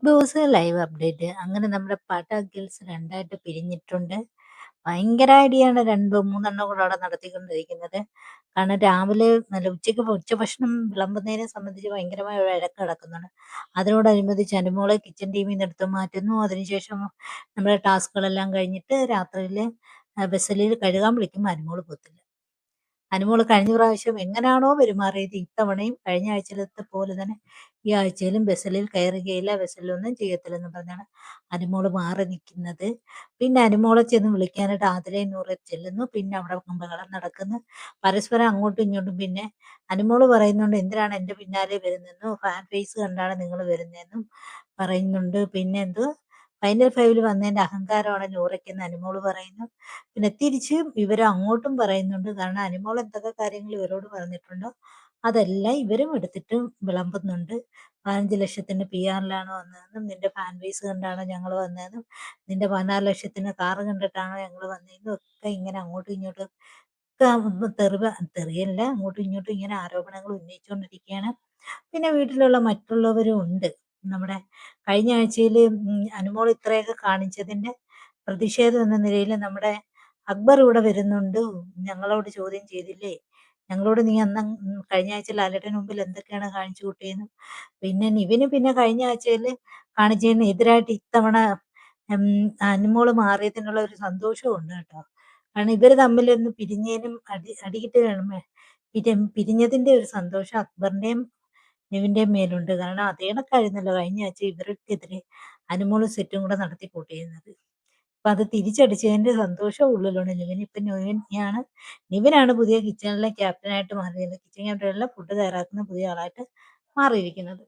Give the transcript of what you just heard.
Big boss live update. അങ്ങനെ നമ്മുടെ girls 2 ആയിട്ട് പിരിഞ്ഞിട്ടുണ്ട്. ഭയങ്കര ഐഡിയാണ് 2, 3 കൂടെ അവിടെ നടത്തിക്കൊണ്ടിരിക്കുന്നത്. കാരണം രാവിലെ നല്ല ഉച്ചഭക്ഷണം വിളമ്പുന്നതിനെ സംബന്ധിച്ച് ഭയങ്കരമായ വഴക്ക് നടക്കുന്നുണ്ട്. അതിനോടനുബന്ധിച്ച് അനുമോളെ കിച്ചൺ ടീമിന്ന് എടുത്ത് മാറ്റുന്നു. അതിനുശേഷം നമ്മുടെ ടാസ്കുകളെല്ലാം കഴിഞ്ഞിട്ട് രാത്രിയില് ബെസലിൽ കഴുകാൻ വിളിക്കുമ്പോൾ അനുമോള് പോകത്തില്ല. അനുമോള് കഴിഞ്ഞ പ്രാവശ്യം എങ്ങനാണോ പെരുമാറിയത് ഇത്തവണയും കഴിഞ്ഞ ആഴ്ചയിലത്തെ പോലെ തന്നെ ഈ ആഴ്ചയിലും ബസ്സിലിൽ കയറുകയില്ല, ബസ്സിലൊന്നും ചെയ്യത്തില്ലെന്ന് പറഞ്ഞാണ് അനുമോള് മാറി നിൽക്കുന്നത്. പിന്നെ അനുമോളെ ചെന്ന് വിളിക്കാനായിട്ട് ആതിരയും നൂറെ ചെല്ലുന്നു. പിന്നെ അവിടെ ബഹളം നടക്കുന്നു. പരസ്പരം അങ്ങോട്ടും ഇങ്ങോട്ടും. പിന്നെ അനുമോള് പറയുന്നുണ്ട്, എന്തിനാണ് എൻ്റെ പിന്നാലെ വരുന്നതെന്നും ഫാൻ ഫേസ് കണ്ടാണ് നിങ്ങൾ വരുന്നതെന്നും പറയുന്നുണ്ട്. പിന്നെ ഫൈനൽ ഫൈവിൽ വന്നതിന്റെ അഹങ്കാരമാണ് നൂറയ്ക്കെന്ന് അനുമോള് പറയുന്നു. പിന്നെ തിരിച്ച് ഇവര് അങ്ങോട്ടും പറയുന്നുണ്ട്. കാരണം അനുമോൾ എന്തൊക്കെ കാര്യങ്ങൾ ഇവരോട് പറഞ്ഞിട്ടുണ്ടോ അതെല്ലാം ഇവരും എടുത്തിട്ട് വിളമ്പുന്നുണ്ട്. 15 ലക്ഷത്തിന് PR-ലാണ് വന്നതെന്നും നിന്റെ ഫാൻ ബേസ് കണ്ടാണോ ഞങ്ങൾ വന്നതെന്നും നിന്റെ 16 ലക്ഷത്തിന് കാറ് കണ്ടിട്ടാണോ ഞങ്ങൾ വന്നതെന്നും ഒക്കെ ഇങ്ങനെ അങ്ങോട്ടും ഇങ്ങോട്ടും ഒക്കെ തെറിയല്ല, അങ്ങോട്ടും ഇങ്ങോട്ടും ഇങ്ങനെ ആരോപണങ്ങൾ ഉന്നയിച്ചുകൊണ്ടിരിക്കുകയാണ്. പിന്നെ വീട്ടിലുള്ള മറ്റുള്ളവരും ഉണ്ട്. നമ്മുടെ കഴിഞ്ഞ ആഴ്ചയിൽ അനുമോൾ ഇത്രയൊക്കെ കാണിച്ചതിന്റെ പ്രതിഷേധം എന്ന നിലയിൽ നമ്മുടെ അക്ബർ ഇവിടെ വരുന്നുണ്ട്. ഞങ്ങളോട് ചോദ്യം ചെയ്തില്ലേ, ഞങ്ങളോട് നീ അന്ന് കഴിഞ്ഞ ആഴ്ച ലാലേട്ടന് മുമ്പിൽ എന്തൊക്കെയാണ് കാണിച്ചു കൂട്ടിയെന്നും. പിന്നെ നിവിന് പിന്നെ കഴിഞ്ഞ ആഴ്ചയിൽ കാണിച്ചതിന് എതിരായിട്ട് ഇത്തവണ അനുമോള് മാറിയതിനുള്ള ഒരു സന്തോഷവും ഉണ്ട് കേട്ടോ. കാരണം ഇവര് തമ്മിലൊന്ന് പിരിഞ്ഞതിനും അടികിട്ട് പിരിഞ്ഞതിന്റെ ഒരു സന്തോഷം അക്ബറിന്റെയും നിവിന്റെയും മേലുണ്ട്. കാരണം അതേ കണക്കായിരുന്നല്ലോ കഴിഞ്ഞ ആഴ്ച ഇവർക്കെതിരെ അനുമോളും സെറ്റും കൂടെ നടത്തി കൂട്ടിയിരുന്നത്. അപ്പൊ അത് തിരിച്ചടിച്ചതിന്റെ സന്തോഷം ഉള്ളിലുണ്ട് നിവിന്. ഇപ്പൊ നിവിനാണ് പുതിയ കിച്ചണിലെ ക്യാപ്റ്റനായിട്ട് മാറിയത്. കിച്ചൺ ക്യാപ്റ്റനല്ല, ഫുഡ് തയ്യാറാക്കുന്ന പുതിയ ആളായിട്ട് മാറിയിരിക്കുന്നത്.